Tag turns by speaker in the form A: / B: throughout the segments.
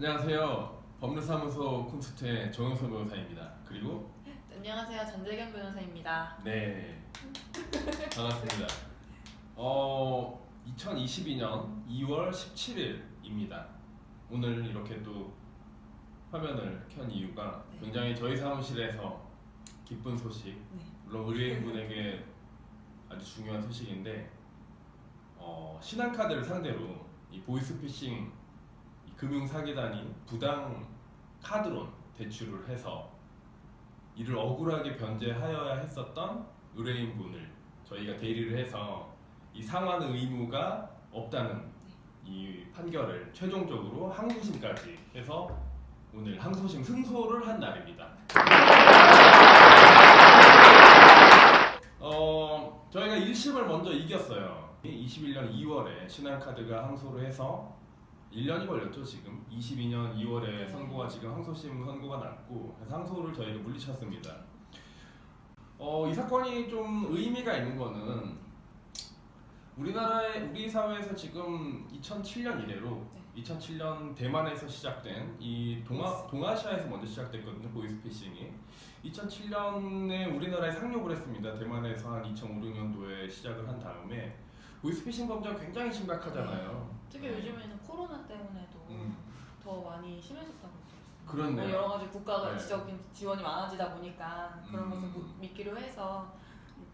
A: 안녕하세요. 법률사무소 쿤스트의 정영석 변호사입니다. 그리고
B: 안녕하세요. 전재경 변호사입니다.
A: 네, 반갑습니다. 2022년 2월 17일입니다. 오늘 이렇게 또 화면을 켠 이유가 굉장히 저희 사무실에서 기쁜 소식,
B: 네.
A: 물론 의뢰인분에게 아주 중요한 소식인데 신한카드를 상대로 이 보이스피싱 금융 사기단이 부당 카드론 대출을 해서 이를 억울하게 변제하여야 했었던 의뢰인분을 저희가 대리를 해서 이 상환 의무가 없다는 이 판결을 최종적으로 항소심까지 해서 오늘 항소심 승소를 한 날입니다. 저희가 1심을 먼저 이겼어요. 21년 2월에 신한카드가 항소를 해서 1년이 걸렸죠. 지금 22년 2월에 선고가 지금 항소심 선고가 났고 그래서 항소를 저희가 물리쳤습니다. 이 사건이 좀 의미가 있는 거는 우리 사회에서 지금 2007년 이래로 2007년 대만에서 시작된 이 동아시아에서 먼저 시작됐거든요. 보이스피싱이 2007년에 우리나라에 상륙을 했습니다. 대만에서 한 2005, 6년도에 시작을 한 다음에 보이스피싱 범죄가 굉장히 심각하잖아요.
B: 특히 요즘에는 코로나 때문에도 더 많이 심해졌다고 들었어요.
A: 그렇네요.
B: 여러 가지 국가가
A: 네.
B: 지원이 많아지다 보니까 그런 것을 믿기로 해서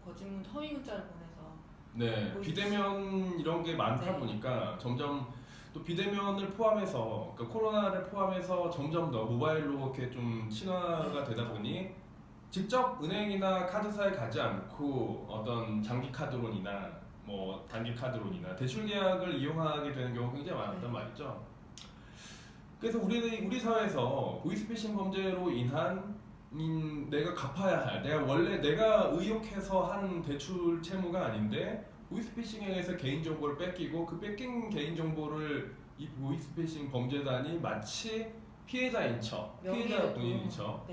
B: 거짓문, 허위 문자를 보내서
A: 네, 비대면 이런 게 많다 보니까 점점 또 비대면을 포함해서 그러니까 코로나를 포함해서 점점 더 모바일로 이렇게 좀 친화가 되다 보니 직접 은행이나 카드사에 가지 않고 어떤 장기 카드론이나 뭐 단기 카드론이나 대출 계약을 이용하게 되는 경우가 굉장히 많았단 말이죠. 그래서 우리 사회에서 보이스피싱 범죄로 인한 내가 갚아야 할 내가 의혹해서 한 대출 채무가 아닌데 보이스피싱에 의해서 개인정보를 뺏기고 그 뺏긴 개인정보를 이 보이스피싱 범죄단이 마치 피해자인 척, 피해자 본인인 척,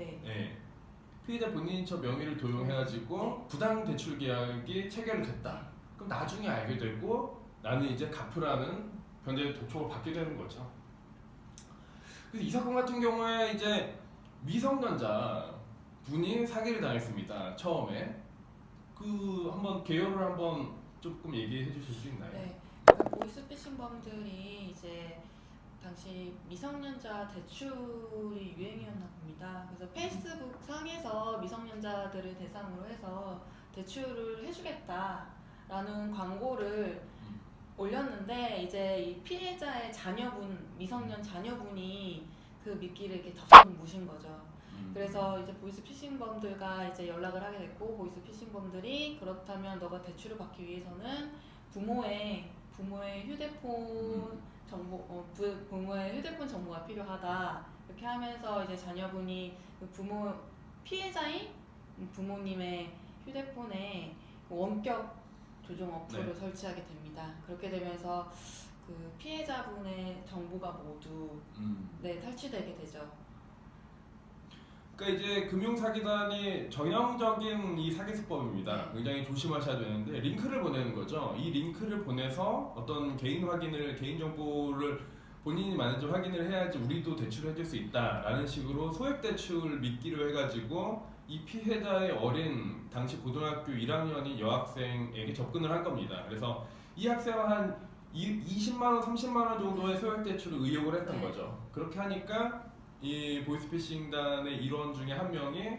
A: 피해자 본인인 척 명의를 도용해가지고 부당 대출 계약이 체결됐다. 그럼 나중에 알게 되고 나는 이제 갚으라는 변제 도촉을 받게 되는 거죠. 그래서 이 사건 같은 경우에 이제 미성년자 분이 사기를 당했습니다. 처음에 한번 개요를 한번 조금 얘기해 주실 수 있나요?
B: 네. 보이스피싱범들이 이제 당시 미성년자 대출이 유행이었나 봅니다. 그래서 페이스북 상에서 미성년자들을 대상으로 해서 대출을 해주겠다라는 광고를 올렸는데 이제 이 피해자의 미성년 자녀분이 그 미끼를 이렇게 덕분 무신 거죠. 그래서 이제 보이스피싱범들과 이제 연락을 하게 됐고 보이스피싱범들이 그렇다면 너가 대출을 받기 위해서는 부모의 휴대폰 부모의 휴대폰 정보가 필요하다 이렇게 하면서 이제 자녀분이 그 피해자인 부모님의 휴대폰에 원격 조종 어플을 설치하게 됩니다. 그렇게 되면서 그 피해자분의 정보가 모두 탈취되게 되죠.
A: 그러니까 이제 금융사기단이 전형적인 이 사기 수법입니다. 굉장히 조심하셔야 되는데 링크를 보내는 거죠. 이 링크를 보내서 어떤 개인 정보를 본인이 맞는지 확인을 해야지 우리도 대출을 해줄 수 있다라는 식으로 소액 대출 미끼로 해가지고 이 피해자의 어린 당시 고등학교 1학년인 여학생에게 접근을 한 겁니다. 그래서 이 학생은 한 20만 원, 30만 원 정도의 소액 대출을 의혹을 했던 거죠. 그렇게 하니까 이 보이스피싱단의 일원 중에 한 명이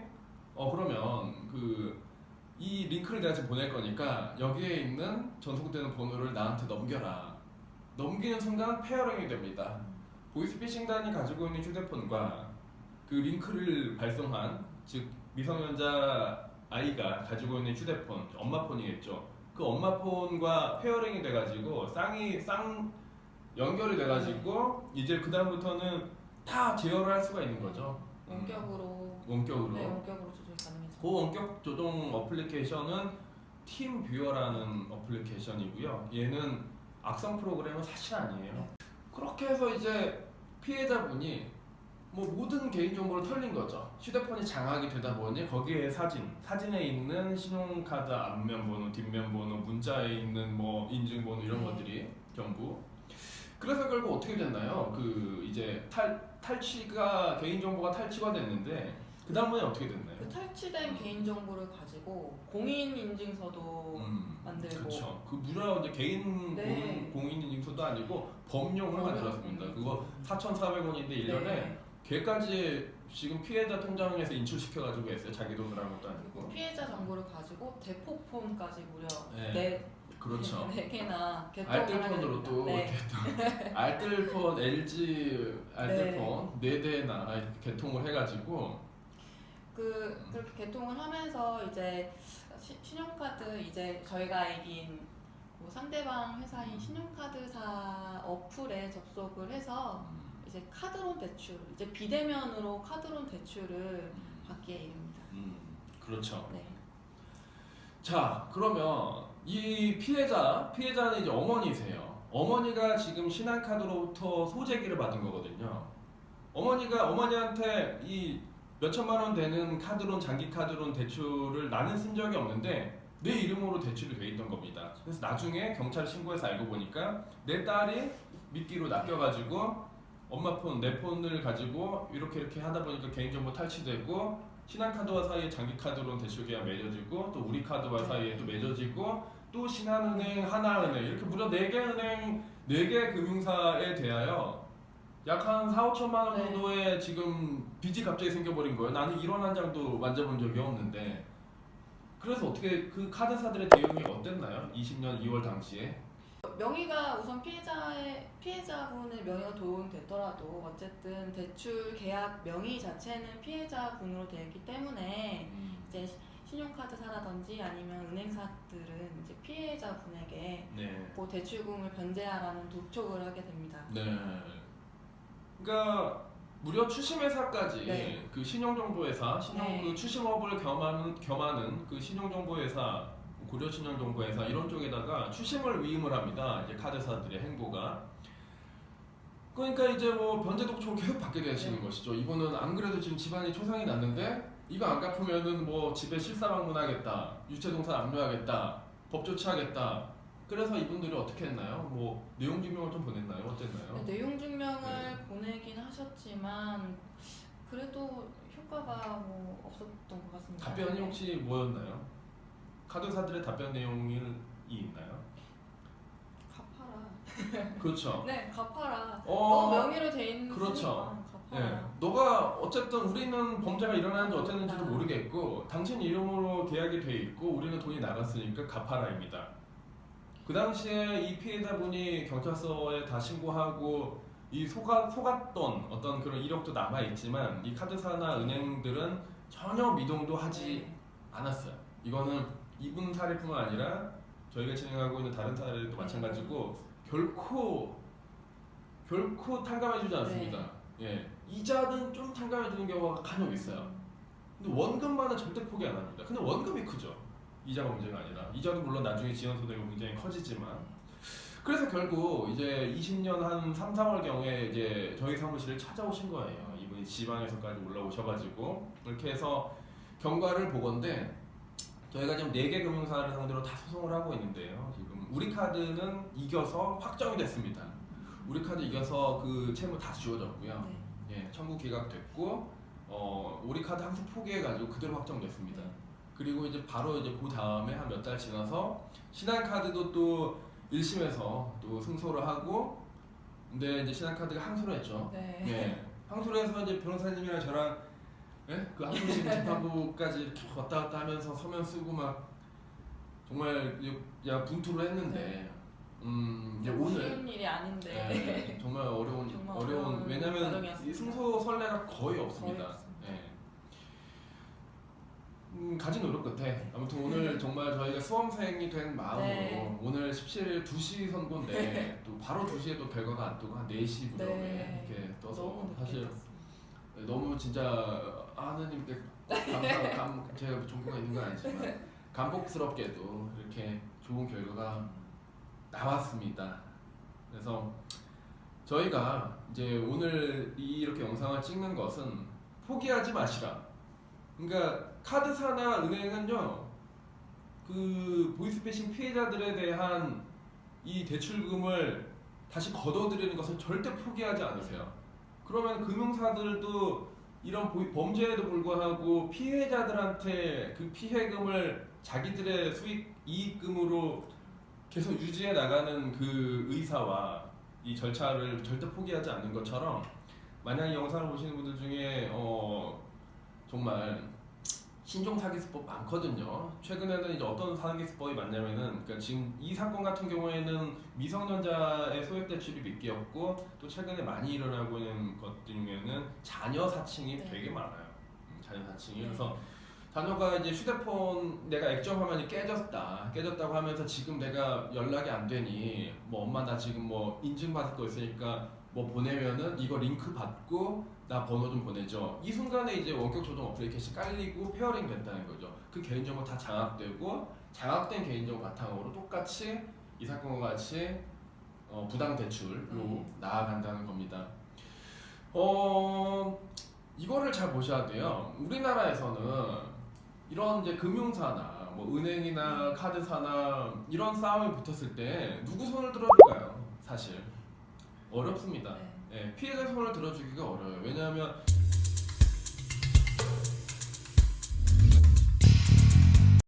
A: 그러면 이 링크를 내가 지금 보낼 거니까 여기에 있는 전송되는 번호를 나한테 넘겨라. 넘기는 순간 페어링이 됩니다. 보이스피싱단이 가지고 있는 휴대폰과 그 링크를 발송한 즉 미성년자 아이가 가지고 있는 휴대폰, 엄마 폰이겠죠. 그 엄마 폰과 페어링이 돼가지고 쌍 연결이 돼가지고 이제 그 다음부터는 다 제어를 할 수가 있는 거죠.
B: 원격으로.
A: 네,
B: 원격으로 조정이 가능해서.
A: 그 원격 조종 어플리케이션은 팀 뷰어라는 어플리케이션이고요. 얘는 악성 프로그램은 사실 아니에요. 그렇게 해서 이제 피해자분이 모든 개인정보를 털린 거죠. 휴대폰이 장악이 되다 보니 거기에 사진에 있는 신용카드 앞면 번호, 뒷면 번호, 문자에 있는 인증번호 이런 것들이 전부. 그래서 결국 어떻게 됐나요? 그 이제 탈취가 개인 정보가 탈취가 됐는데 그 다음에 어떻게 됐나요?
B: 그 탈취된 개인 정보를 가지고 공인 인증서도 만들고.
A: 그렇죠. 그 무려 이제 개인
B: 네.
A: 공인 인증서도 아니고 범용을 만들었습니다. 그거 4,400원인데 1년에
B: 네.
A: 걔까지 지금 피해자 통장에서 인출시켜가지고 했어요. 자기 돈으로 한 것도 아니고.
B: 피해자 정보를 가지고 대포폰까지 무려
A: 네. 그렇죠.
B: 4개나 개통을
A: 알뜰폰으로 또
B: 네.
A: 알뜰폰, LG 알뜰폰 4대나 개통을 해가지고
B: 그렇게 개통을 하면서 이제 신용카드 이제 저희가 이긴 뭐 상대방 회사인 신용카드사 어플에 접속을 해서 이제 카드론 대출, 이제 비대면으로 카드론 대출을 받기에 이릅니다.
A: 그렇죠.
B: 네.
A: 자, 그러면 이 피해자는 이제 어머니세요. 어머니가 지금 신한카드로부터 소재기를 받은 거거든요. 어머니한테 이 몇천만 원 되는 카드론, 장기 카드론 대출을 나는 쓴 적이 없는데 내 이름으로 대출이 돼 있던 겁니다. 그래서 나중에 경찰 신고해서 알고 보니까 내 딸이 미끼로 낚여가지고 엄마 폰, 내 폰을 가지고 이렇게 하다 보니까 개인정보 탈취되고 신한카드와 사이에 장기카드론 대출 계약 맺어지고 또 우리카드와 사이에 또 맺어지고 또 신한은행, 하나은행 이렇게 무려 4개 은행, 4개 금융사에 대하여 약 한 4, 5천만 원 정도의 지금 빚이 갑자기 생겨버린 거예요. 나는 1원 한 장도 만져본 적이 없는데. 그래서 어떻게 그 카드사들의 대응이 어땠나요? 20년 2월 당시에.
B: 명의가 우선 피해자분의 명의가 도용됐더라도 어쨌든 대출 계약 명의 자체는 피해자분으로 되어 있기 때문에 이제 신용카드사라든지 아니면 은행사들은 이제 피해자분에게
A: 네.
B: 그 대출금을 변제하라는 도촉을 하게 됩니다.
A: 네. 그러니까 무려 추심회사까지
B: 네.
A: 그 신용정보회사,
B: 네.
A: 그 추심업을 겸하는 그 신용정보회사, 고려신용정보회사 이런 쪽에다가 추심을 위임을 합니다. 이제 카드사들의 행보가. 그러니까 이제 뭐 변제 독촉을 계속 받게 되시는 것이죠. 이분은 안 그래도 지금 집안이 초상이 났는데 이거 안 갚으면은 뭐 집에 실사 방문하겠다, 유체동산 압류하겠다, 법 조치하겠다. 그래서 이분들이 어떻게 했나요? 뭐 내용 증명을 좀 보냈나요? 어땠나요?
B: 네, 내용 증명을 보내긴 하셨지만 그래도 효과가 뭐 없었던 것 같습니다.
A: 답변이 혹시 뭐였나요? 카드사들의 답변 내용이 있나요?
B: 갚아라.
A: 그렇죠.
B: 네, 갚아라. 너 명의로 돼 있는
A: 그렇죠.
B: 갚아라.
A: 네. 너가 어쨌든 우리는 범죄가 일어나는지 어땠는지도 모르겠고 당신 이름으로 계약이 돼 있고 우리는 돈이 나갔으니까 갚아라입니다. 그 당시에 이 피해자분이 경찰서에 다 신고하고 이 속았던 어떤 그런 이력도 남아 있지만 이 카드사나 은행들은 전혀 미동도 하지 않았어요. 이거는 이분 사례뿐만 아니라 저희가 진행하고 있는 다른 사례도 마찬가지고 결코 탕감해주지 않습니다. 예, 이자는 좀 탕감해주는 경우가 간혹 있어요. 근데 원금만은 절대 포기 안 합니다. 근데 원금이 크죠. 이자가 문제가 아니라 이자도 물론 나중에 지연 소득이 굉장히 커지지만 그래서 결국 이제 20년 한 3, 4월 경에 이제 저희 사무실을 찾아오신 거예요. 이분이 지방에서까지 올라오셔가지고 이렇게 해서 경과를 보건데 저희가 지금 4개 금융사를 상대로 다 소송을 하고 있는데요. 지금 우리카드는 이겨서 확정이 됐습니다. 우리카드 이겨서 그 채무 다 지워졌고요. 예, 청구 기각됐고 우리카드 항소 포기해가지고 그대로 확정됐습니다. 그리고 이제 바로 이제 그 다음에 한 몇 달 지나서 신한카드도 또 1심에서 또 승소를 하고 근데 이제 신한카드가 항소를 했죠.
B: 네.
A: 예, 항소를 해서 이제 변호사님이랑 저랑 예? 그 항소심 재판부까지 이렇게 왔다 갔다 하면서 서면 쓰고 막 정말 분투를 했는데 이제 오늘
B: 쉬운 일이 아닌데
A: 예, 정말 어려운 왜냐면
B: 과정이었습니다.
A: 이 승소 선례가 거의 없습니다.
B: 거의 없습니다.
A: 예. 가진 노력 끝에 아무튼 오늘 정말 저희가 수험생이 된 마음으로
B: 네.
A: 오늘 17일 2시 선고인데 또 바로 2시에 또 결과가 안 뜨고 한 4시 무렵에
B: 네.
A: 이렇게 떠서
B: 너무
A: 사실
B: 느껴졌습니다.
A: 너무 진짜 하느님께 제가 종교가 있는 건 아니지만 감복스럽게도 이렇게 좋은 결과가 나왔습니다. 그래서 저희가 이제 오늘 이렇게 영상을 찍는 것은 포기하지 마시라. 그러니까 카드사나 은행은요, 그 보이스피싱 피해자들에 대한 이 대출금을 다시 걷어들이는 것을 절대 포기하지 않으세요. 그러면 금융사들도 이런 범죄에도 불구하고 피해자들한테 그 피해금을 자기들의 수익 이익금으로 계속 유지해 나가는 그 의사와 이 절차를 절대 포기하지 않는 것처럼, 만약 이 영상을 보시는 분들 중에 정말 신종 사기수법 많거든요. 최근에는 이제 어떤 사기수법이 많냐면은, 그러니까 지금 이 사건 같은 경우에는 미성년자의 소액 대출이 몇 개였고, 또 최근에 많이 일어나고 있는 것 중에는 자녀 사칭이
B: 네.
A: 되게 많아요. 자녀 사칭이. 그래서 자녀가 이제 휴대폰 내가 액정 화면이 깨졌다고 하면서 지금 내가 연락이 안 되니 뭐 엄마 나 지금 뭐 인증받을 거 있으니까 뭐 보내면은 이거 링크 받고 나 번호 좀 보내줘. 이 순간에 이제 원격 조정 어플리케이션 깔리고 페어링 된다는 거죠. 그 개인정보 다 장악되고, 장악된 개인정보 바탕으로 똑같이 이 사건과 같이 부당 대출로 나아간다는 겁니다. 이거를 잘 보셔야 돼요. 우리나라에서는 이런 이제 금융사나 뭐 은행이나 카드사나 이런 싸움이 붙었을 때 누구 손을 들어줄까요? 사실 어렵습니다.
B: 네.
A: 예, 피해자 손을 들어주기가 어려워요. 왜냐하면